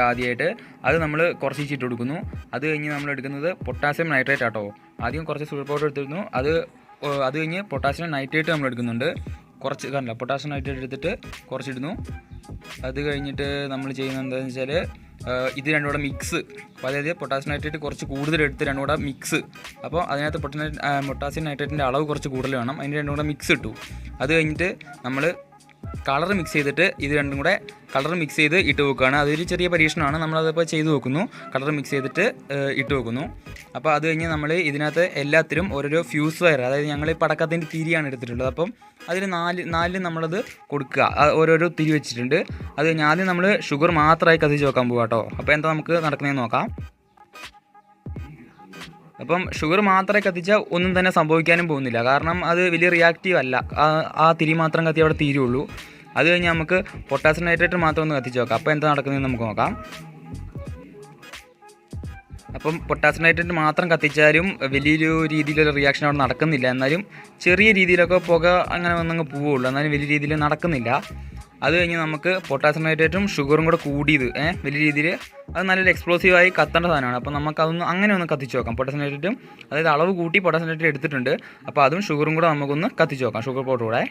ആദ്യമായിട്ട് അത് നമ്മൾ കുറച്ച് ഇട്ട് കൊടുക്കുന്നു. അത് കഴിഞ്ഞ് നമ്മൾ എടുക്കുന്നത് പൊട്ടാസ്യം നൈട്രേറ്റ് ആട്ടോ. ആദ്യം കുറച്ച് സൂപ്പർ പൗഡർ എടുത്തിരുന്നു. അത് കഴിഞ്ഞ് പൊട്ടാസ്യം നൈട്രേറ്റ് നമ്മൾ എടുക്കുന്നുണ്ട്. കുറച്ച് കണ്ടില്ല, പൊട്ടാസ്യം നൈട്രേറ്റ് എടുത്തിട്ട് കുറച്ചിടുന്നു. അത് കഴിഞ്ഞിട്ട് നമ്മൾ ചെയ്യുന്നത് എന്താണെന്ന് വെച്ചാൽ ഇത് രണ്ടും കൂടെ മിക്സ്, അതായത് പൊട്ടാസ്യം നൈട്രേറ്റ് കുറച്ച് കൂടുതൽ എടുത്ത് രണ്ടും കൂടെ മിക്സ്. അപ്പോൾ അതിനകത്ത് പൊട്ടാസ്യം നൈട്രേറ്റിൻ്റെ അളവ് കുറച്ച് കൂടുതൽ വേണം. അതിന് രണ്ടും കൂടെ മിക്സ് ഇട്ടു. അത് കഴിഞ്ഞിട്ട് നമ്മൾ കളർ മിക്സ് ചെയ്തിട്ട് ഇത് രണ്ടും കൂടെ കളർ മിക്സ് ചെയ്ത് ഇട്ട് വെക്കുകയാണ്. അതൊരു ചെറിയ പരീക്ഷണമാണ്, നമ്മളതിപ്പോൾ ചെയ്ത് വെക്കുന്നു. കളർ മിക്സ് ചെയ്തിട്ട് ഇട്ട് വെക്കുന്നു. അപ്പോൾ അത് കഴിഞ്ഞ് നമ്മൾ ഇതിനകത്ത് എല്ലാത്തിലും ഓരോരോ ഫ്യൂസ് വയർ, അതായത് ഞങ്ങൾ പടക്കത്തിൻ്റെ തിരിയാണ് എടുത്തിട്ടുള്ളത്. അപ്പം അതിൽ നാലിൽ നമ്മളത് കൊടുക്കുക, ഓരോരോ തിരി വെച്ചിട്ടുണ്ട്. അത് കഴിഞ്ഞ് ആദ്യം നമ്മൾ ഷുഗർ മാത്രമായി കത്തിച്ച് വെക്കാൻ പോകാം കേട്ടോ. അപ്പോൾ എന്താ നമുക്ക് നടക്കുന്നതെന്ന് നോക്കാം. അപ്പം ഷുഗർ മാത്രമേ കത്തിച്ചാൽ ഒന്നും തന്നെ സംഭവിക്കാനും പോകുന്നില്ല, കാരണം അത് വലിയ റിയാക്റ്റീവ് അല്ല. ആ തിരി മാത്രം കത്തി അവിടെ തീരുള്ളൂ. അത് കഴിഞ്ഞ് നമുക്ക് പൊട്ടാസ്യം നൈട്രേറ്റ് മാത്രം ഒന്ന് കത്തിച്ച് നോക്കാം. അപ്പോൾ എന്താ നടക്കുന്നതെന്ന് നമുക്ക് നോക്കാം. അപ്പം പൊട്ടാസ്യം നൈട്രേറ്റ് മാത്രം കത്തിച്ചാലും വലിയൊരു രീതിയിലുള്ള റിയാക്ഷൻ അവിടെ നടക്കുന്നില്ല. എന്നാലും ചെറിയ രീതിയിലൊക്കെ പുക അങ്ങനെ ഒന്നങ്ങ് പോവുള്ളൂ, എന്നാലും വലിയ രീതിയിൽ നടക്കുന്നില്ല. അത് കഴിഞ്ഞ് നമുക്ക് പൊട്ടാസ്യം നൈട്രേറ്റും ഷുഗറും കൂടെ കൂടിയത് വലിയ രീതിയിൽ അത് നല്ലൊരു എക്സ്പ്ലോസീവായി കത്തേണ്ട സാധനമാണ്. അപ്പോൾ നമുക്കതൊന്ന് അങ്ങനെ ഒന്ന് കത്തിച്ച് നോക്കാം. പൊട്ടാസ്യം നൈട്രേറ്റും അതായത് അളവ് കൂട്ടി പൊട്ടാസ്യം നൈട്രേറ്റ് എടുത്തിട്ടുണ്ട്. അപ്പോൾ അതും ഷുഗറും കൂടെ നമുക്കൊന്ന് കത്തിച്ച് നോക്കാം, ഷുഗർ പൗഡർ കൂടെ.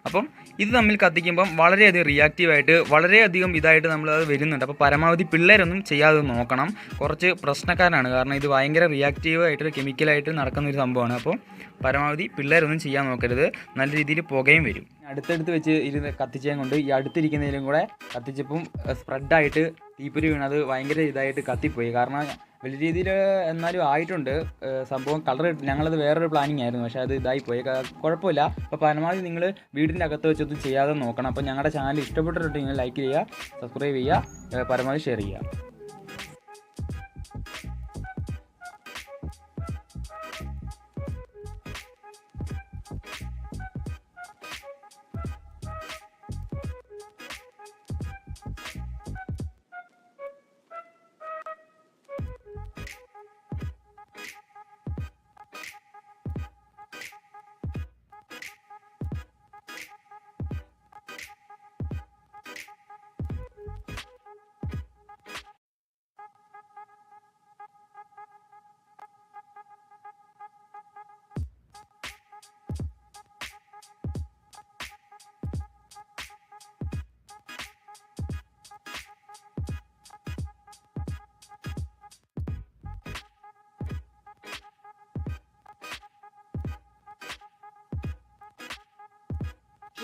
അപ്പം ഇത് തമ്മിൽ കത്തിക്കുമ്പം വളരെയധികം റിയാക്റ്റീവായിട്ട് വളരെയധികം ഇതായിട്ട് നമ്മളത് വരുന്നുണ്ട്. അപ്പോൾ പരമാവധി പിള്ളേരൊന്നും ചെയ്യാതെ നോക്കണം. കുറച്ച് പ്രശ്നക്കാരാണ്, കാരണം ഇത് ഭയങ്കര റിയാക്റ്റീവായിട്ട് കെമിക്കലായിട്ട് നടക്കുന്നൊരു സംഭവമാണ്. അപ്പോൾ പരമാവധി പിള്ളേരൊന്നും ചെയ്യാൻ നോക്കരുത്, നല്ല രീതിയിൽ പുകയും വരും. അടുത്തടുത്ത് വെച്ച് ഇരുന്ന് കത്തിച്ചതും കൊണ്ട് ഈ അടുത്തിരിക്കുന്നതിലും കൂടെ കത്തിച്ചപ്പം സ്പ്രെഡായിട്ട് തീപ്പൊരി വീണത് ഭയങ്കര ഇതായിട്ട് കത്തിപ്പോയി. കാരണം വലിയ രീതിയിൽ എന്നാലും ആയിട്ടുണ്ട് സംഭവം. കളർ ഞങ്ങളത് വേറൊരു പ്ലാനിങ് ആയിരുന്നു, പക്ഷേ അത് ഇതായിപ്പോയി. കുഴപ്പമില്ല. അപ്പോൾ പരമാവധി നിങ്ങൾ വീടിൻ്റെ അകത്ത് വെച്ചൊന്നും ചെയ്യാതെ നോക്കണം. അപ്പോൾ ഞങ്ങളുടെ ചാനൽ ഇഷ്ടപ്പെട്ടിട്ടുണ്ടെങ്കിൽ ലൈക്ക് ചെയ്യുക, സബ്സ്ക്രൈബ് ചെയ്യുക, പരമാവധി ഷെയർ ചെയ്യുക.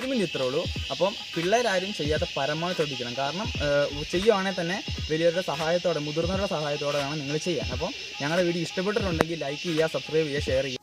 ഇതിന് ഇത്രേ ഉള്ളൂ. അപ്പം പിള്ളേരാരും ചെയ്യാതെ പരമാവധി ശ്രദ്ധിക്കണം. കാരണം ചെയ്യുവാണെങ്കിൽ തന്നെ വലിയവരുടെ സഹായത്തോടെ, മുതിർന്നവരുടെ സഹായത്തോടെ വേണം നിങ്ങൾ ചെയ്യാൻ. അപ്പം ഞങ്ങളുടെ വീഡിയോ ഇഷ്ടപ്പെട്ടിട്ടുണ്ടെങ്കിൽ ലൈക്ക് ചെയ്യുക, സബ്സ്ക്രൈബ് ചെയ്യുക, ഷെയർ ചെയ്യുക.